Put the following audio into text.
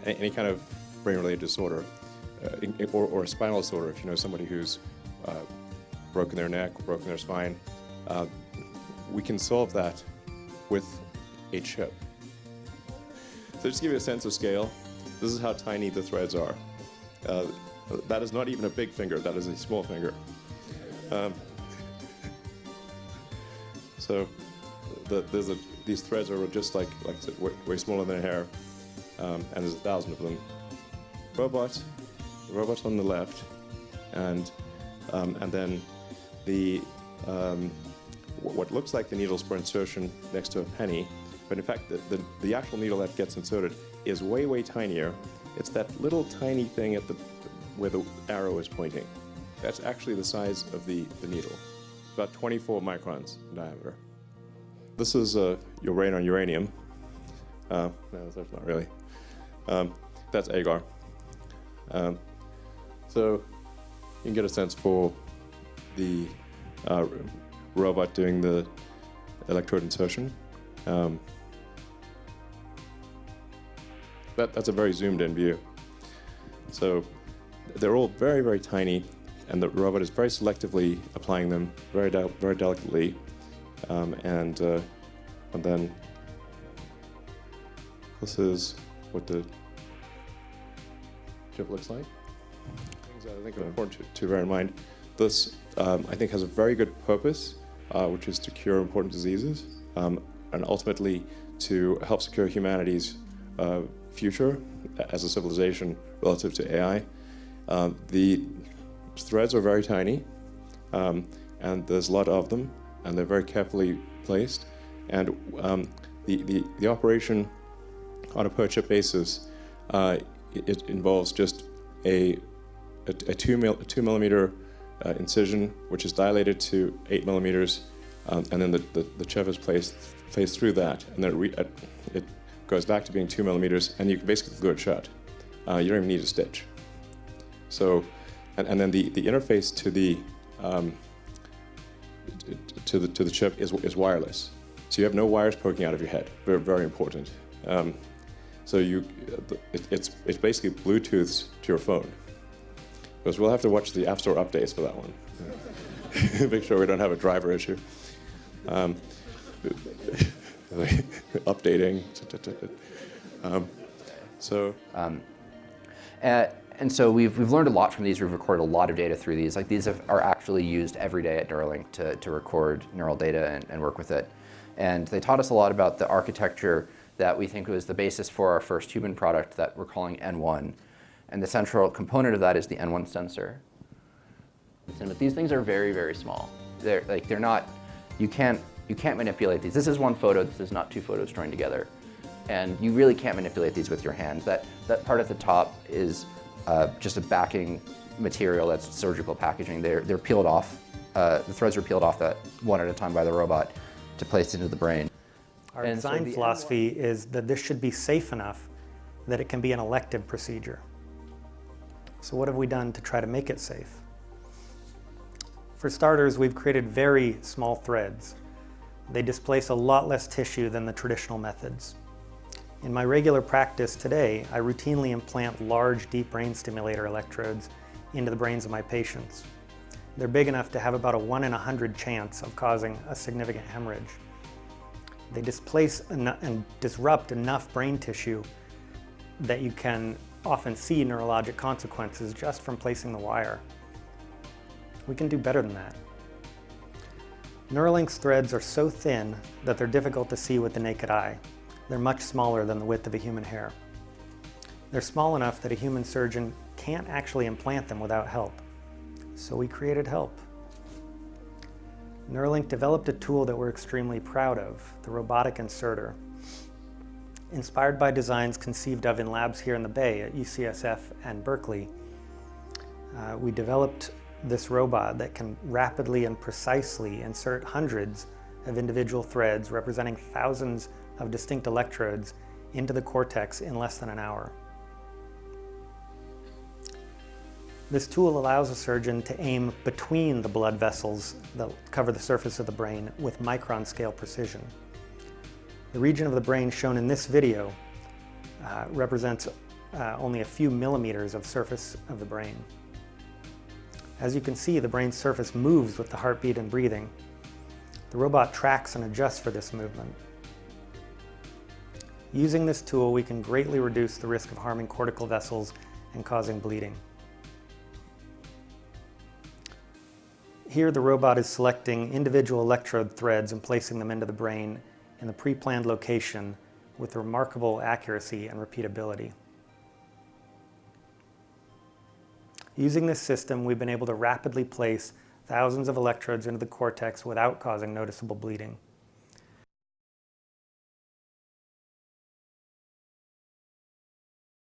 any kind of brain-related disorder, or a spinal disorder, if you know somebody who's broken their neck or broken their spine, we can solve that with a chip. So just to give you a sense of scale, this is how tiny the threads are. That is not even a big finger, that is a small finger. So these threads are just like I said, way smaller than a hair, and there's 1,000 of them. Robot on the left, and then the what looks like the needles for insertion next to a penny, but in fact the actual needle that gets inserted is way tinier. It's that little tiny thing at where the arrow is pointing. That's actually the size of the needle, about 24 microns in diameter. This is your brain on uranium. No, that's not really. That's agar. So you can get a sense for the robot doing the electrode insertion. That's a very zoomed in view. So they're all very tiny, and the robot is very selectively applying them very delicately, and then this is what the chip looks like. Things that I think are important to bear in mind. This, I think, has a very good purpose, which is to cure important diseases, and ultimately to help secure humanity's future as a civilization relative to AI. The threads are very tiny, and there's a lot of them, and they're very carefully placed. And the operation on a per chip basis, it involves just a 2 millimeter incision, which is dilated to 8 millimeters, and then the chip is placed through that, and then it goes back to being 2 millimeters, and you can basically glue it shut. You don't even need a stitch. So, and then the interface to the chip is wireless. So you have no wires poking out of your head. Very important. So it's basically Bluetooths to your phone. Because we'll have to watch the App Store updates for that one. Make sure we don't have a driver issue. Updating. And so we've learned a lot from these. We've recorded a lot of data through these. Like these are actually used every day at Neuralink to record neural data and work with it. And they taught us a lot about the architecture that we think was the basis for our first human product that we're calling N1. And the central component of that is the N1 sensor. But these things are very small. They're not. You can't manipulate these. This is one photo. This is not two photos joined together. And you really can't manipulate these with your hand. That part at the top is just a backing material that's surgical packaging. They're peeled off. The threads are peeled off that one at a time by the robot to place into the brain. Our design philosophy is that this should be safe enough that it can be an elective procedure. So what have we done to try to make it safe? For starters, we've created very small threads. They displace a lot less tissue than the traditional methods. In my regular practice today, I routinely implant large, deep brain stimulator electrodes into the brains of my patients. They're big enough to have about a 1 in 100 chance of causing a significant hemorrhage. They displace and disrupt enough brain tissue that you can often see neurologic consequences just from placing the wire. We can do better than that. Neuralink's threads are so thin that they're difficult to see with the naked eye. They're much smaller than the width of a human hair. They're small enough that a human surgeon can't actually implant them without help. So we created help. Neuralink developed a tool that we're extremely proud of, the robotic inserter. Inspired by designs conceived of in labs here in the Bay at UCSF and Berkeley, we developed this robot that can rapidly and precisely insert hundreds of individual threads representing thousands of distinct electrodes into the cortex in less than an hour. This tool allows a surgeon to aim between the blood vessels that cover the surface of the brain with micron scale precision. The region of the brain shown in this video represents only a few millimeters of surface of the brain. As you can see, the brain's surface moves with the heartbeat and breathing. The robot tracks and adjusts for this movement. Using this tool, we can greatly reduce the risk of harming cortical vessels and causing bleeding. Here, the robot is selecting individual electrode threads and placing them into the brain in the pre-planned location with remarkable accuracy and repeatability. Using this system, we've been able to rapidly place thousands of electrodes into the cortex without causing noticeable bleeding.